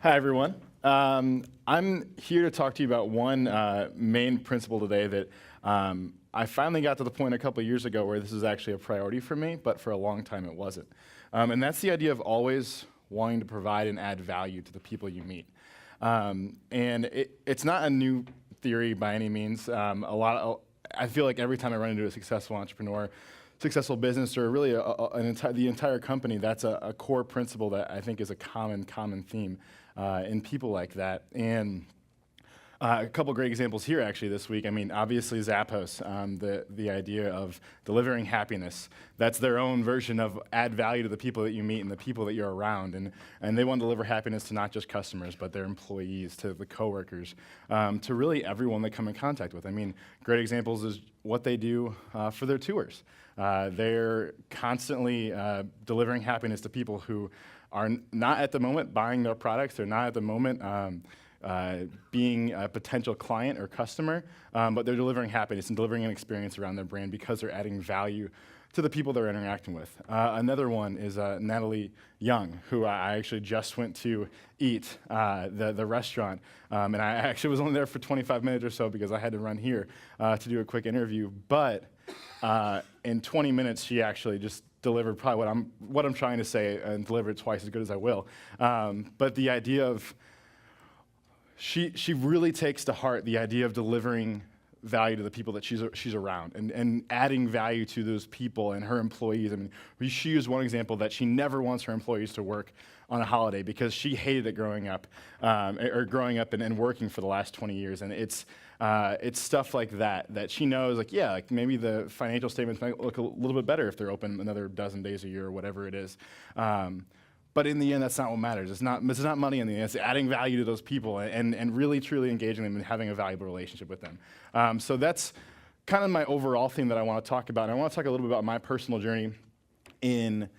Hi, everyone. I'm here to talk to you about one main principle today that I finally got to the point a couple years ago where this is actually a priority for me, but for a long time it wasn't. And that's the idea of always wanting to provide and add value to the people you meet. It's not a new theory by any means. I feel like every time I run into a successful entrepreneur, successful business, or really the entire company, that's a core principle that I think is a common theme in people like that. And a couple great examples here actually this week. I mean, obviously Zappos, the idea of delivering happiness. That's their own version of add value to the people that you meet and the people that you're around. And they want to deliver happiness to not just customers, but their employees, to the coworkers, to really everyone they come in contact with. I mean, great examples is what they do for their tours. They're constantly delivering happiness to people who are not at the moment buying their products. They're not at the moment being a potential client or customer, but they're delivering happiness and delivering an experience around their brand because they're adding value to the people they're interacting with. Another one is Natalie Young, who I actually just went to eat, the restaurant. And I actually was only there for 25 minutes or so because I had to run here to do a quick interview. But in 20 minutes, she actually just delivered probably what I'm trying to say and delivered it twice as good as I will. But the idea of she really takes to heart the idea of delivering value to the people that she's around and adding value to those people and her employees. I mean, she used one example that she never wants her employees to work on a holiday because she hated it growing up and working for the last 20 years. And it's stuff like that she knows, like, yeah, like maybe the financial statements might look a little bit better if they're open another dozen days a year or whatever it is. But in the end, that's not what matters. It's not money in the end. It's adding value to those people and really, truly engaging them and having a valuable relationship with them. So that's kind of my overall theme that I want to talk about. And I want to talk a little bit about my personal journey in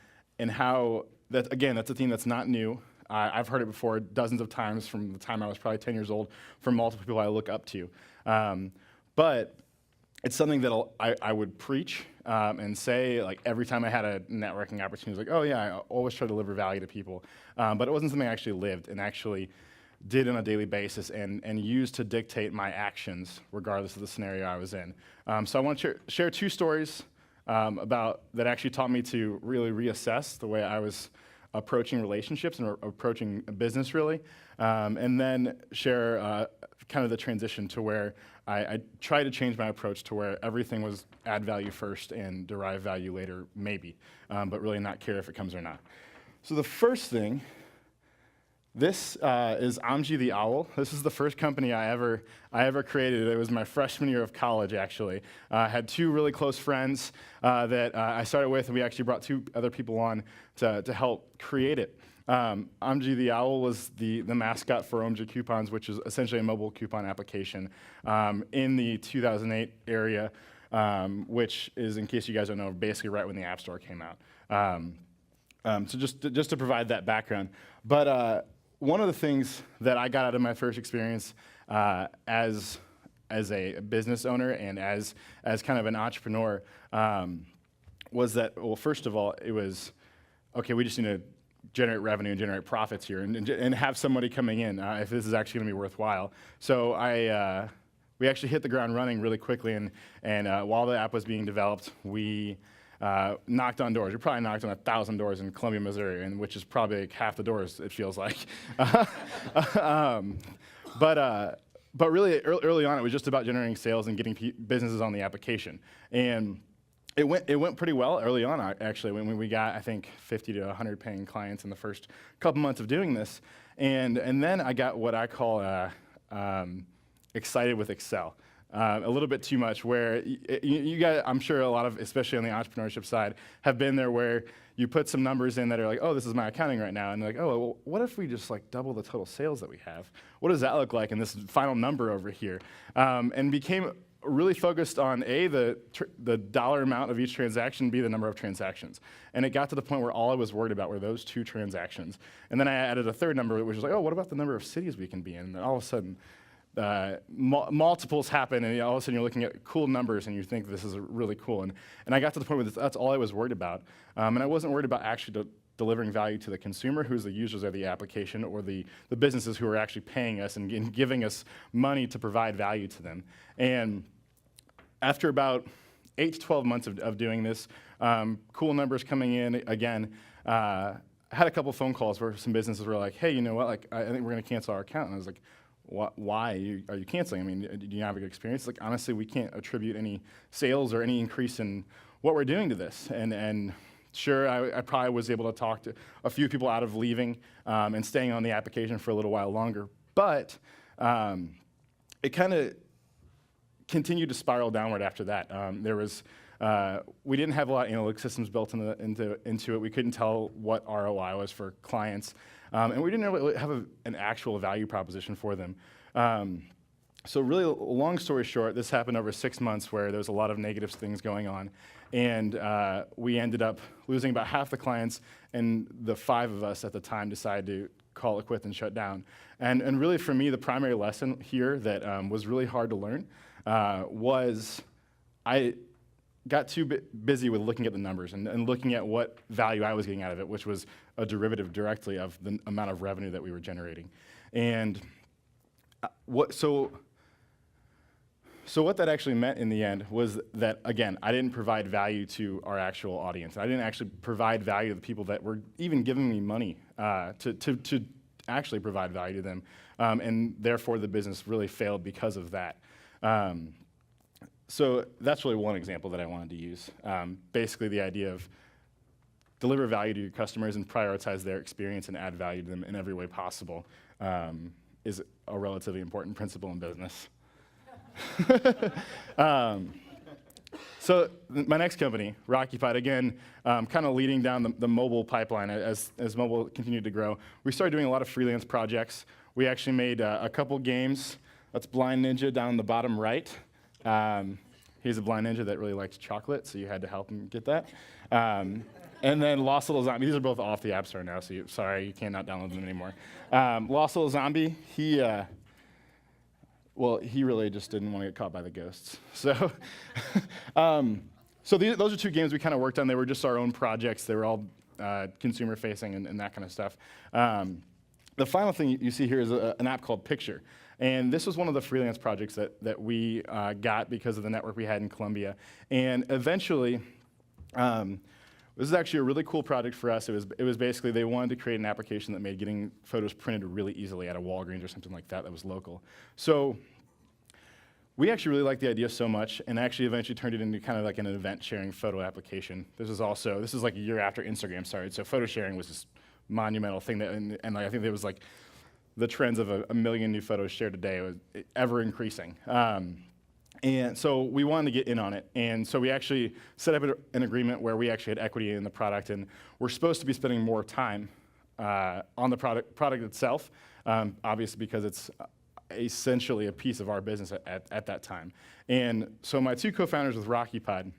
how, that's a theme that's not new. I've heard it before dozens of times from the time I was probably 10 years old from multiple people I look up to. But it's something that I would preach and say, like, every time I had a networking opportunity, like, oh yeah, I always try to deliver value to people. But it wasn't something I actually lived and actually did on a daily basis and used to dictate my actions regardless of the scenario I was in. So I want to share two stories about that actually taught me to really reassess the way I was approaching relationships and approaching a business, really, and then share kind of the transition to where I tried to change my approach to where everything was add value first and derive value later, maybe, but really not care if it comes or not. So the first thing, this is Amji the Owl. This is the first company I ever created. It was my freshman year of college, actually. I had two really close friends that I started with, and we actually brought two other people on to help create it. Amji the Owl was the mascot for OMG Coupons, which is essentially a mobile coupon application in the 2008 area, which is, in case you guys don't know, basically right when the App Store came out. So just to provide that background. But one of the things that I got out of my first experience as a business owner and as kind of an entrepreneur was that, well, first of all, it was, okay, we just need to generate revenue and generate profits here and have somebody coming in if this is actually going to be worthwhile. So we actually hit the ground running really quickly, and while the app was being developed, we knocked on doors. We probably knocked on 1,000 doors in Columbia, Missouri, and which is probably like half the doors, it feels like. But really, early on, it was just about generating sales and getting businesses on the application. And it went pretty well early on, actually, when we got, I think, 50 to 100 paying clients in the first couple months of doing this. And then I got what I call excited with Excel. A little bit too much, where you guys, I'm sure a lot of, especially on the entrepreneurship side, have been there where you put some numbers in that are like, oh, this is my accounting right now, and they're like, oh, well, what if we just like double the total sales that we have? What does that look like in this final number over here? And became really focused on A, the dollar amount of each transaction, B, the number of transactions. And it got to the point where all I was worried about were those two transactions. And then I added a third number, which was like, oh, what about the number of cities we can be in? And then all of a sudden, multiples happen, and all of a sudden you're looking at cool numbers, and you think this is really cool. And I got to the point where that's all I was worried about. And I wasn't worried about actually delivering value to the consumer, who's the users of the application, or the businesses who are actually paying us and giving us money to provide value to them. And after about 8 to 12 months of doing this, cool numbers coming in again, I had a couple phone calls where some businesses were like, hey, you know what, like, I think we're gonna cancel our account. And I was like, why are you canceling? I mean, do you have a good experience? Like, honestly, we can't attribute any sales or any increase in what we're doing to this. And sure, I probably was able to talk to a few people out of leaving and staying on the application for a little while longer. But it kind of continued to spiral downward after that. We didn't have a lot of analytic systems built into it. We couldn't tell what ROI was for clients. And we didn't really have an actual value proposition for them. So really, long story short, this happened over 6 months where there was a lot of negative things going on. And we ended up losing about half the clients, and the 5 of us at the time decided to call it quits and shut down. And really, for me, the primary lesson here that was really hard to learn was I got too busy with looking at the numbers and looking at what value I was getting out of it, which was a derivative directly of the amount of revenue that we were generating. And so what that actually meant in the end was that, again, I didn't provide value to our actual audience. I didn't actually provide value to the people that were even giving me money to actually provide value to them. And therefore, the business really failed because of that. So that's really one example that I wanted to use. Basically, the idea of deliver value to your customers and prioritize their experience and add value to them in every way possible is a relatively important principle in business. So my next company, Rockypied, again, kind of leading down the mobile pipeline as mobile continued to grow. We started doing a lot of freelance projects. We actually made a couple games. That's Blind Ninja down in the bottom right. He's a blind ninja that really likes chocolate, so you had to help him get that. And then Lost Little Zombie. These are both off the App Store now, so sorry, you cannot download them anymore. Lost Little Zombie, he really just didn't want to get caught by the ghosts. So, those are 2 games we kind of worked on. They were just our own projects. They were all consumer-facing and that kind of stuff. The final thing you see here is an app called Picture. And this was one of the freelance projects that we got because of the network we had in Colombia. And eventually, this is actually a really cool project for us. It was basically they wanted to create an application that made getting photos printed really easily at a Walgreens or something like that was local. So we actually really liked the idea so much, and actually eventually turned it into kind of like an event sharing photo application. This is like a year after Instagram started, so photo sharing was this monumental thing that, and I think there was like the trends of a million new photos shared a day was ever increasing. And so we wanted to get in on it. And so we actually set up an agreement where we actually had equity in the product, and we're supposed to be spending more time on the product itself, obviously because it's essentially a piece of our business at that time. And so my 2 co-founders with Rockypied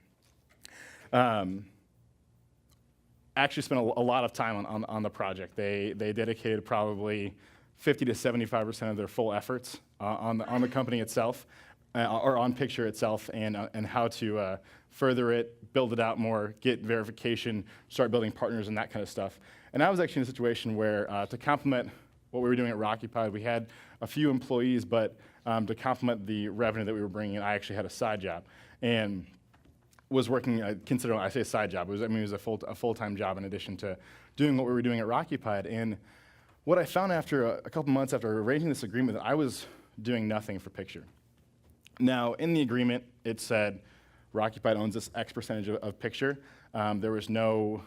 actually spent a lot of time on the project. They dedicated probably 50 to 75% of their full efforts on the company itself, or on Picture itself, and how to further it, build it out more, get verification, start building partners and that kind of stuff. And I was actually in a situation where to complement what we were doing at Rockypied, we had a few employees, but to complement the revenue that we were bringing in, I actually had a side job. And was working, I say side job, it was a full-time job in addition to doing what we were doing at Rockypied. And what I found after a couple months after arranging this agreement, that I was doing nothing for Picture. Now, in the agreement, it said Rockypied owns this X percentage of Picture. There was no,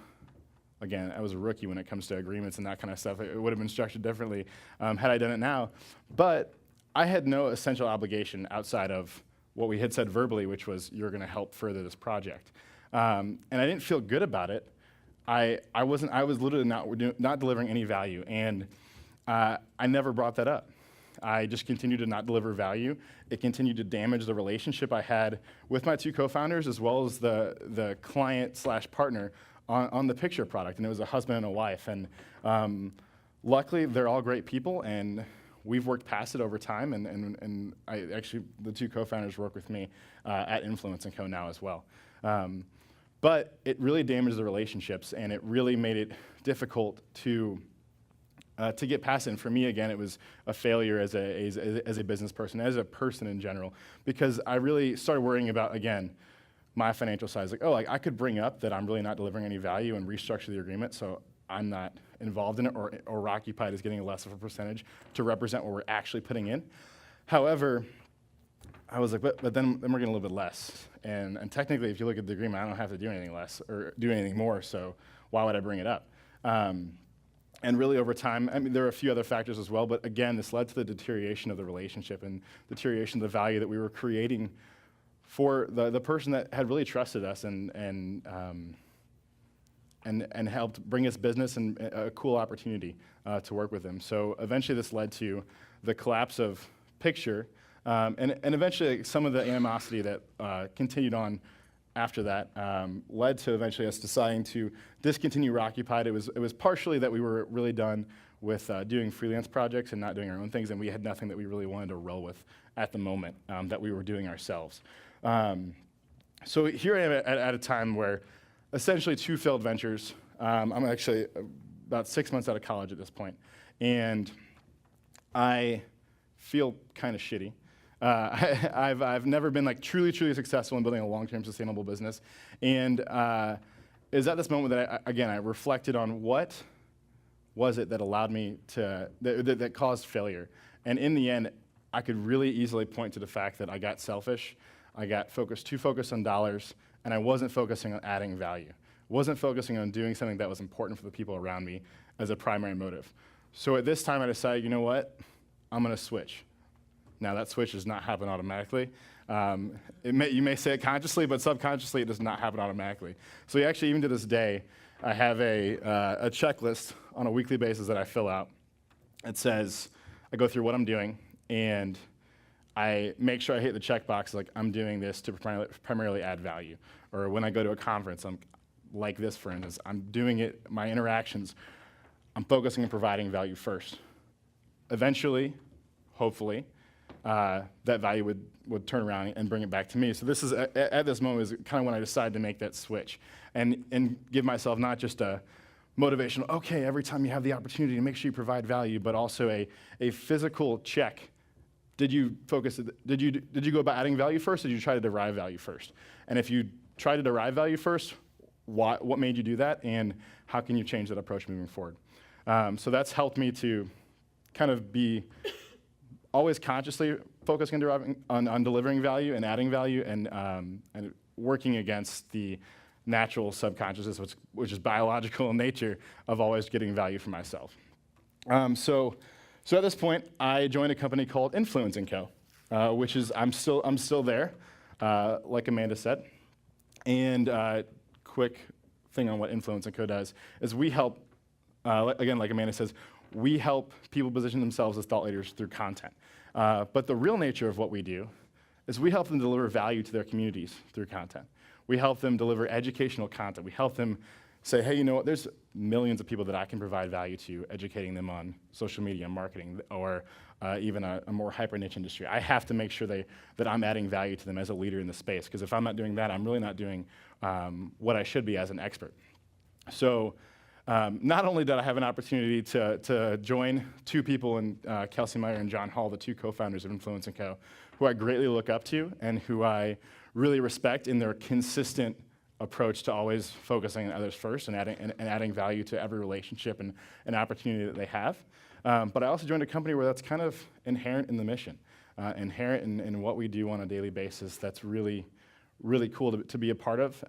again, I was a rookie when it comes to agreements and that kind of stuff. It would have been structured differently had I done it now. But I had no essential obligation outside of what we had said verbally, which was you're going to help further this project. And I didn't feel good about it. I was literally not delivering any value, and I never brought that up. I just continued to not deliver value. It continued to damage the relationship I had with my 2 co-founders, as well as the client/partner on the Picture product, and it was a husband and a wife. And luckily, they're all great people, and we've worked past it over time, and the 2 co-founders work with me at Infuence Co now as well. But it really damaged the relationships, and it really made it difficult to get past it. And for me, again, it was a failure as a business person, as a person in general, because I really started worrying about, again, my financial side. Like, oh, like I could bring up that I'm really not delivering any value and restructure the agreement so I'm not involved in it, or Occupied is getting a less of a percentage to represent what we're actually putting in. However, I was like, but then we're getting a little bit less. And technically, if you look at the agreement, I don't have to do anything less or do anything more, so why would I bring it up? And really over time, I mean, there are a few other factors as well, but again, this led to the deterioration of the relationship and deterioration of the value that we were creating for the person that had really trusted us and helped bring us business and a cool opportunity to work with them. So eventually this led to the collapse of Picture, and eventually some of the animosity that continued on after that led to eventually us deciding to discontinue Occupied. It was partially that we were really done with doing freelance projects and not doing our own things, and we had nothing that we really wanted to roll with at the moment that we were doing ourselves. So here I am at a time where essentially 2 failed ventures. I'm actually about 6 months out of college at this point, and I feel kind of shitty. I've never been like truly successful in building a long-term sustainable business, and it was at this moment that I reflected on what was it that allowed me to that caused failure, and in the end, I could really easily point to the fact that I got selfish, I got too focused on dollars, and I wasn't focusing on adding value. Wasn't focusing on doing something that was important for the people around me as a primary motive. So at this time, I decided, you know what? I'm going to switch. Now, that switch does not happen automatically. You may say it consciously, but subconsciously, it does not happen automatically. So actually, even to this day, I have a checklist on a weekly basis that I fill out. It says, I go through what I'm doing, and I make sure I hit the checkbox, like I'm doing this to primarily add value. Or when I go to a conference, I'm like this, for instance, I'm doing it, my interactions, I'm focusing on providing value first. Eventually, hopefully, that value would turn around and bring it back to me. So this is, at this moment, is kind of when I decided to make that switch and give myself not just a motivational, okay, every time you have the opportunity to make sure you provide value, but also a physical check. Did you go about adding value first, or did you try to derive value first? And if you try to derive value first, what made you do that, and how can you change that approach moving forward? So that's helped me to kind of be always consciously focusing on delivering value and adding value, and working against the natural subconsciousness, which is biological in nature, of always getting value for myself. So at this point, I joined a company called Infuence Co, which is I'm still there, like Amanda said. And quick thing on what Infuence Co does is we help, again, like Amanda says, we help people position themselves as thought leaders through content. But the real nature of what we do is we help them deliver value to their communities through content. We help them deliver educational content. We help them say, hey, you know what, there's millions of people that I can provide value to, educating them on social media marketing, or even a more hyper niche industry. I have to make sure that I'm adding value to them as a leader in the space, because if I'm not doing that, I'm really not doing what I should be as an expert. So not only did I have an opportunity to join 2 people in Kelsey Meyer and John Hall, the 2 co-founders of Infuence Co, who I greatly look up to and who I really respect in their consistent approach to always focusing on others first and adding value to every relationship and opportunity that they have. But I also joined a company where that's kind of inherent in the mission, inherent in what we do on a daily basis. That's really, really cool to be a part of.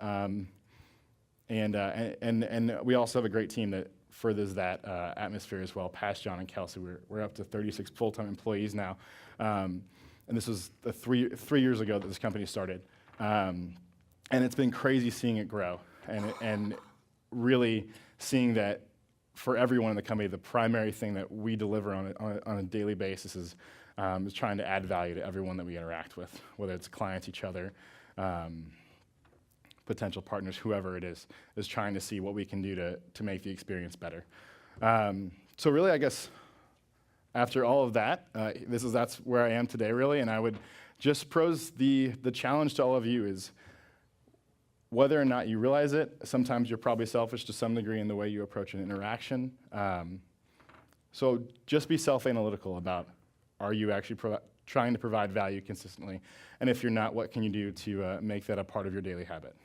And we also have a great team that furthers that atmosphere as well. Past John and Kelsey, we're up to 36 full-time employees now. And this was 3 years ago that this company started. And it's been crazy seeing it grow and really seeing that for everyone in the company, the primary thing that we deliver on a daily basis is trying to add value to everyone that we interact with, whether it's clients, each other, potential partners, whoever it is trying to see what we can do to make the experience better. So really, I guess, after all of that, that's where I am today, really, and I would just pose the challenge to all of you is, whether or not you realize it, sometimes you're probably selfish to some degree in the way you approach an interaction. So just be self-analytical about, are you actually trying to provide value consistently? And if you're not, what can you do to make that a part of your daily habit?